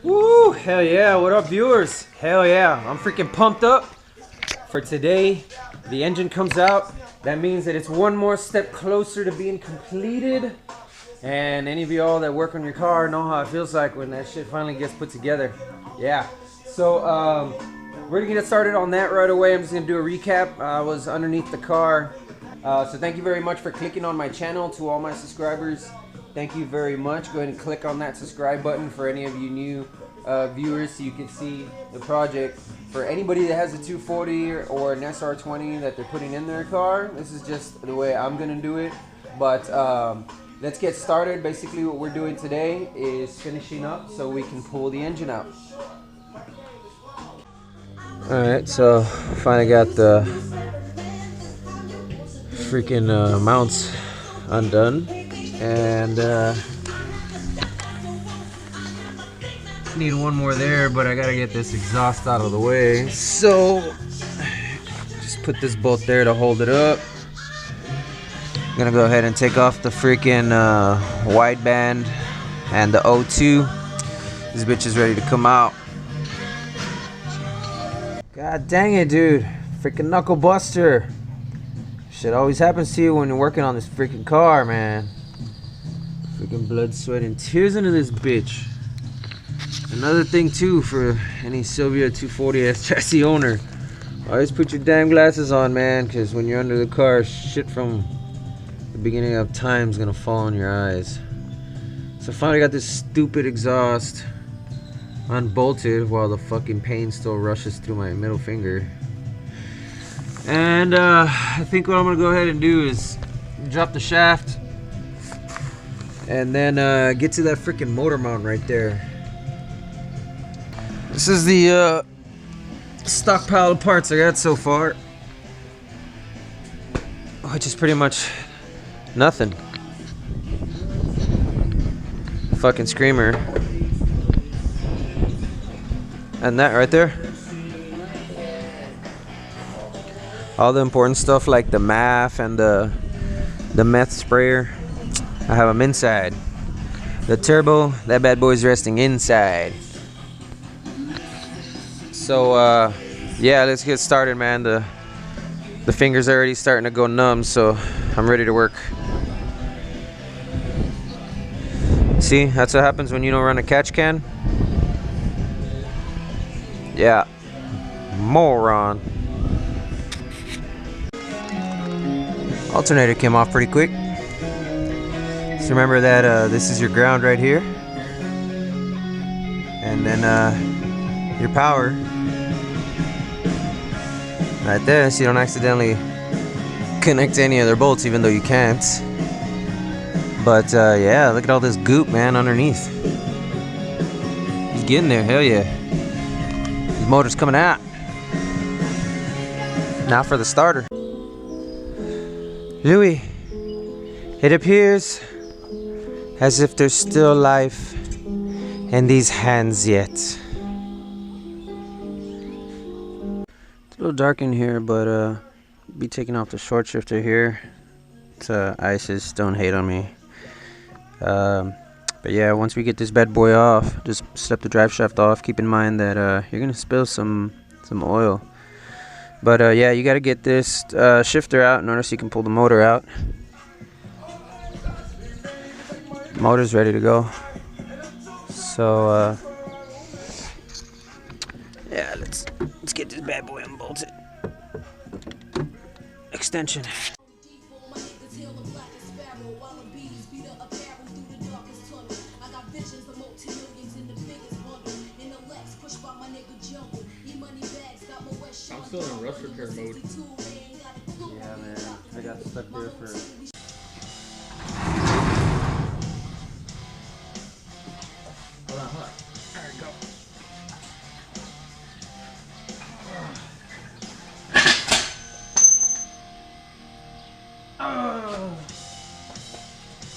Woo! Hell yeah! What up, viewers? Hell yeah! I'm freaking pumped up for today. The engine comes out. That means that it's one more step closer to being completed. And any of y'all that work on your car know how it feels like when that shit finally gets put together. Yeah. So we're gonna get started on that right away. I'm just gonna do a recap. I was underneath the car. So thank you very much for clicking on my channel. To all my subscribers, thank you very much. Go ahead and click on that subscribe button for any of you new viewers so you can see the project. For anybody that has a 240 or an SR20 that they're putting in their car, this is just the way I'm gonna do it. But let's get started. Basically what we're doing today is finishing up so we can pull the engine out. Alright, so finally got the freaking mounts undone, and need one more there, but I gotta get this exhaust out of the way, so just put this bolt there to hold it up. I'm gonna go ahead and take off the freaking wideband and the O2. This bitch is ready to come out. God dang it, dude. Freaking knuckle buster. Shit always happens to you when you're working on this freaking car, man. Freaking blood, sweat, and tears into this bitch. Another thing too for any Silvia 240S chassis owner, always put your damn glasses on, man, because when you're under the car, shit from the beginning of time is gonna fall on your eyes. So finally got this stupid exhaust unbolted while the fucking pain still rushes through my middle finger. And I think what I'm gonna go ahead and do is drop the shaft and then get to that freaking motor mount right there. This is the stockpile of parts I got so far, which is pretty much nothing. Fucking screamer. And that right there. All the important stuff like the MAF and the meth sprayer, I have them inside. The turbo, that bad boy's resting inside. So yeah, let's get started, man. The fingers are already starting to go numb, so I'm ready to work. See, that's what happens when you don't run a catch can. Yeah, moron. Alternator came off pretty quick. So remember that this is your ground right here, and then your power right there, so you don't accidentally connect to any other bolts, even though you can't. But yeah, look at all this goop, man, underneath. He's getting there, hell yeah. His motor's coming out. Now for the starter. Louis, it appears as if there's still life in these hands yet. It's a little dark in here, but be taking off the short shifter here. It's ISIS, don't hate on me. But yeah, once we get this bad boy off, just step the drive shaft off. Keep in mind that you're gonna spill some oil. But yeah, you gotta get this shifter out in order so you can pull the motor out. Motor's ready to go. So yeah, let's get this bad boy unbolted. Extension. I'm still in rust repair mode. Yeah, man. I got stuck there for... Hold on. Alright, go. Oh.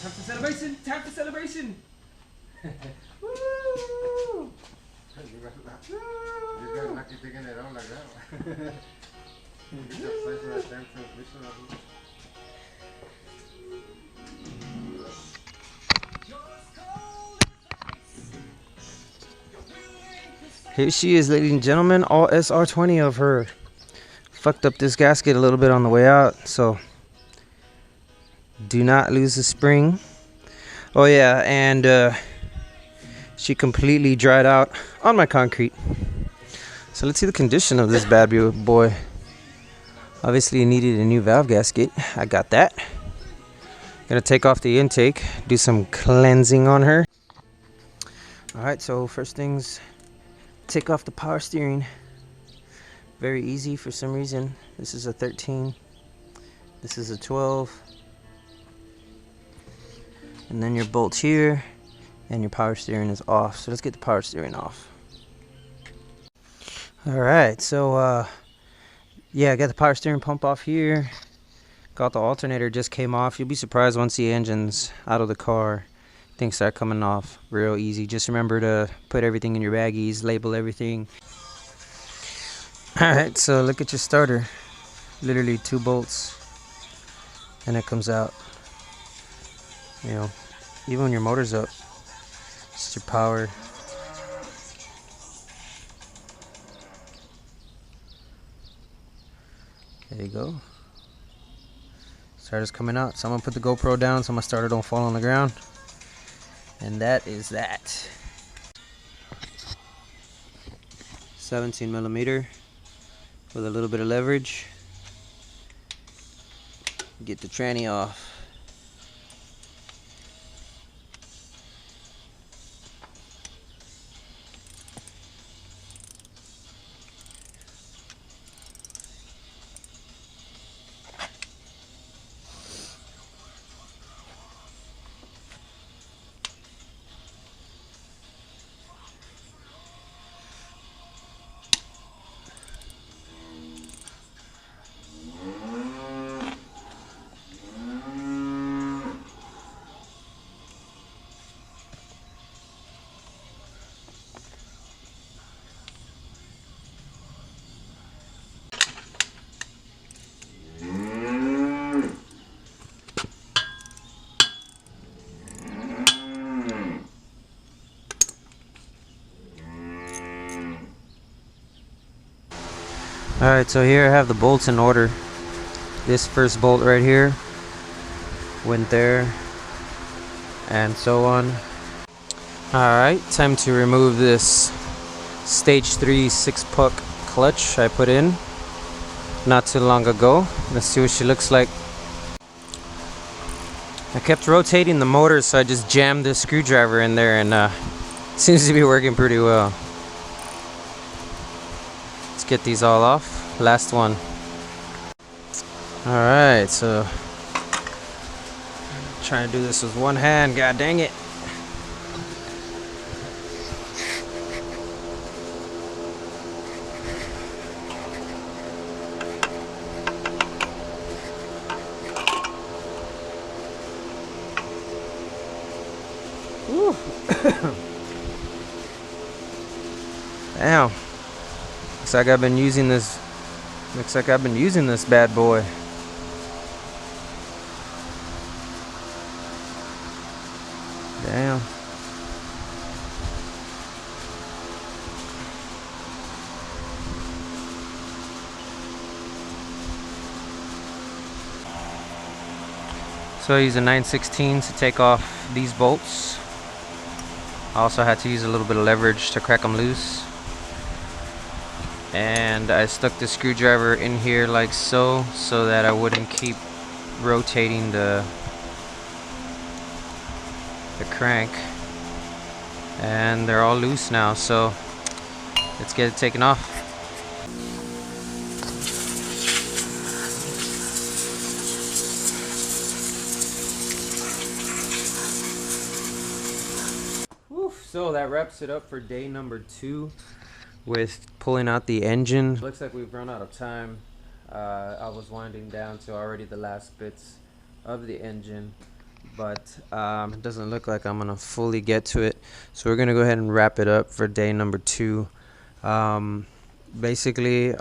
Time for celebration! Time for celebration! Woo! You guys lucky taking it out like that. It's a place for a damn transmission. Here she is, ladies and gentlemen, all SR20 of her. Fucked up this gasket a little bit on the way out, so do not lose the spring. Oh yeah, and she completely dried out on my concrete. So let's see the condition of this bad boy. Obviously it needed a new valve gasket. I got that. Gonna take off the intake, do some cleansing on her. Alright, so first things, take off the power steering. Very easy for some reason. This is a 13. This is a 12. And then your bolt's here, and your power steering is off. So let's get the power steering off. Alright, so yeah, I got the power steering pump off here. Got the alternator, just came off. You'll be surprised once the engine's out of the car. Things start coming off real easy. Just remember to put everything in your baggies, label everything. Alright, so look at your starter. Literally 2 bolts and it comes out. You know, even when your motor's up, it's your power. There you go. Starter's coming out. So I'm gonna put the GoPro down so my starter don't fall on the ground. And that is that. 17mm with a little bit of leverage. Get the tranny off. Alright, so here I have the bolts in order. This first bolt right here went there, and so on. Alright, time to remove this stage 3 6-puck clutch I put in not too long ago. Let's see what she looks like. I kept rotating the motor, so I just jammed this screwdriver in there, and seems to be working pretty well. Let's get these all off. Last one. Alright, so trying to do this with one hand, god dang it. Woo. Damn. Looks like I've been using this. Looks like I've been using this bad boy. Damn. So I use a 9/16 to take off these bolts. I also had to use a little bit of leverage to crack them loose. And I stuck the screwdriver in here like so that I wouldn't keep rotating the crank. And they're all loose now, so let's get it taken off. So that wraps it up for day number 2 with pulling out the engine. Looks like we've run out of time. I was winding down to already the last bits of the engine, but it doesn't look like I'm gonna fully get to it, so we're gonna go ahead and wrap it up for day number 2. Basically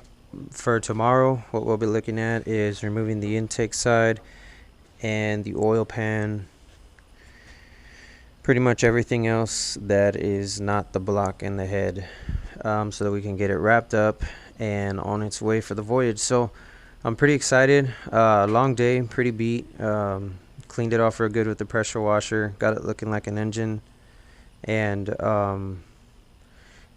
for tomorrow, what we'll be looking at is removing the intake side and the oil pan, pretty much everything else that is not the block and the head. so that we can get it wrapped up and on its way for the voyage. So I'm pretty excited. Long day, pretty beat. Cleaned it off real good with the pressure washer, got it looking like an engine. And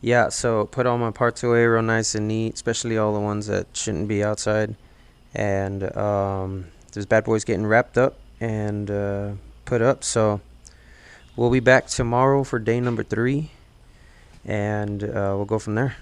yeah, so put all my parts away real nice and neat, especially all the ones that shouldn't be outside. And this bad boy's getting wrapped up and put up. So we'll be back tomorrow for day number 3, and we'll go from there.